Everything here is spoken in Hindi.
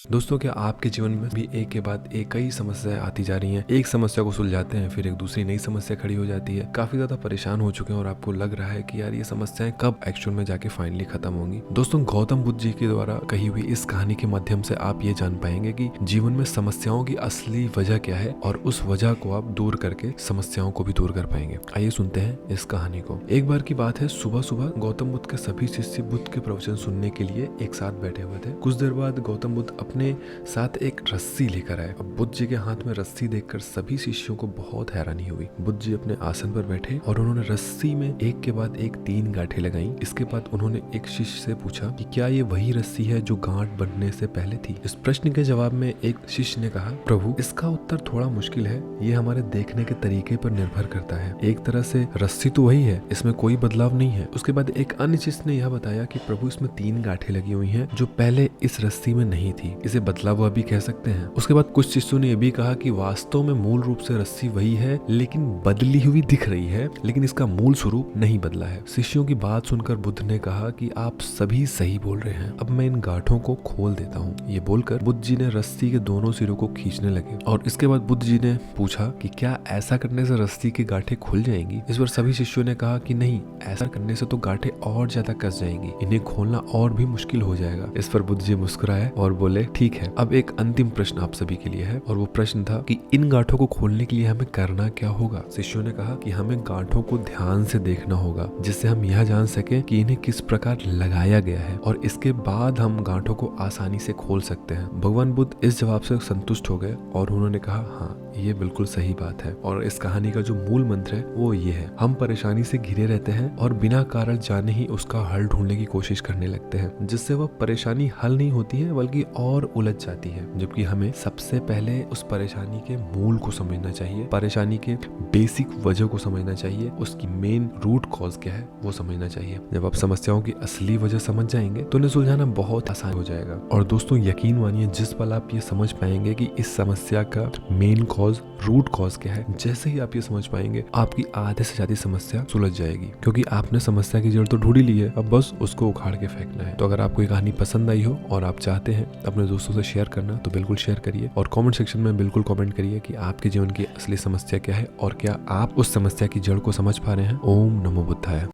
दोस्तों, क्या आपके जीवन में भी एक के बाद एक कई समस्याएं आती जा रही हैं। एक समस्या को सुलझाते हैं, फिर एक दूसरी नई समस्या खड़ी हो जाती है। काफी ज्यादा परेशान हो चुके हैं और आपको लग रहा है कि यार ये समस्याएं कब एक्चुअल में जाके फाइनली खत्म होंगी। दोस्तों, गौतम बुद्ध जी के द्वारा कही हुई इस कहानी के माध्यम से आप ये जान पाएंगे कि जीवन में समस्याओं की असली वजह क्या है और उस वजह को आप दूर करके समस्याओं को भी दूर कर पाएंगे। आइए सुनते हैं इस कहानी को। एक बार की बात है, सुबह सुबह गौतम बुद्ध के सभी शिष्य बुद्ध के प्रवचन सुनने के लिए एक साथ बैठे हुए थे। कुछ देर बाद गौतम बुद्ध अपने साथ एक रस्सी लेकर आए। अब बुद्ध जी के हाथ में रस्सी देखकर सभी शिष्यों को बहुत हैरानी हुई। बुद्ध जी अपने आसन पर बैठे और उन्होंने रस्सी में एक के बाद एक 3 गांठें लगाई। इसके बाद उन्होंने एक शिष्य से पूछा कि क्या ये वही रस्सी है जो गांठ बनने से पहले थी। इस प्रश्न के जवाब में एक शिष्य ने कहा, प्रभु इसका उत्तर थोड़ा मुश्किल है, ये हमारे देखने के तरीके पर निर्भर करता है। एक तरह से रस्सी तो वही है, इसमें कोई बदलाव नहीं है। उसके बाद एक अन्य शिष्य ने यह बताया कि प्रभु इसमें 3 गांठें लगी हुई हैं जो पहले इस रस्सी में नहीं थी, इसे बदला हुआ भी कह सकते हैं। उसके बाद कुछ शिष्यों ने यह भी कहा कि वास्तव में मूल रूप से रस्सी वही है, लेकिन बदली हुई दिख रही है, लेकिन इसका मूल स्वरूप नहीं बदला है। शिष्यों की बात सुनकर बुद्ध ने कहा कि आप सभी सही बोल रहे हैं, अब मैं इन गांठों को खोल देता हूँ। ये बोलकर बुद्ध जी ने रस्सी के दोनों सिरों को खींचने लगे और इसके बाद बुद्ध जी ने पूछा कि क्या ऐसा करने से रस्सी की गांठें खुल जाएंगी। इस पर सभी शिष्यों ने कहा कि नहीं, ऐसा करने से तो गांठें और ज्यादा कस जाएंगी, इन्हें खोलना और भी मुश्किल हो जाएगा। इस पर बुद्ध जी मुस्कुराए और बोले, ठीक है, अब एक अंतिम प्रश्न आप सभी के लिए है। और वो प्रश्न था कि इन गांठों को खोलने के लिए हमें करना क्या होगा। शिष्यों ने कहा कि हमें गांठों को ध्यान से देखना होगा, जिससे हम यह जान सके कि इन्हें किस प्रकार लगाया गया है, और इसके बाद हम गांठों को आसानी से खोल सकते हैं। भगवान बुद्ध इस जवाब से संतुष्ट हो गए और उन्होंने कहा, हाँ ये बिल्कुल सही बात है। और इस कहानी का जो मूल मंत्र है वो ये है, हम परेशानी से घिरे रहते हैं और बिना कारण जाने ही उसका हल ढूंढने की कोशिश करने लगते हैं, जिससे वह परेशानी हल नहीं होती है बल्कि और उलझ जाती है। जबकि हमें सबसे पहले उस परेशानी के मूल को समझना चाहिए, परेशानी के बेसिक वजह को समझना चाहिए, उसकी मेन रूट कॉज क्या है वो समझना चाहिए। जब आप समस्याओं की असली वजह समझ जाएंगे तो उन्हें सुलझाना बहुत आसान हो जाएगा। और दोस्तों, यकीन मानिए, जिस पल आप ये समझ पाएंगे कि इस समस्या का मेन कॉज, रूट कॉज क्या है, जैसे ही आप ये समझ पाएंगे आपकी आधे से ज्यादा समस्या सुलझ जाएगी, क्योंकि आपने समस्या की जड़ तो ढूंढ ही ली है, अब बस उसको उखाड़ के फेंकना है। तो अगर आपको ये कहानी पसंद आई हो और आप चाहते हैं अपने दोस्तों से शेयर करना तो बिल्कुल शेयर करिए और कमेंट सेक्शन में बिल्कुल कमेंट करिए कि आपके जीवन की असली समस्या क्या है और क्या आप उस समस्या की जड़ को समझ पा रहे हैं। ओम नमो बुद्धाय।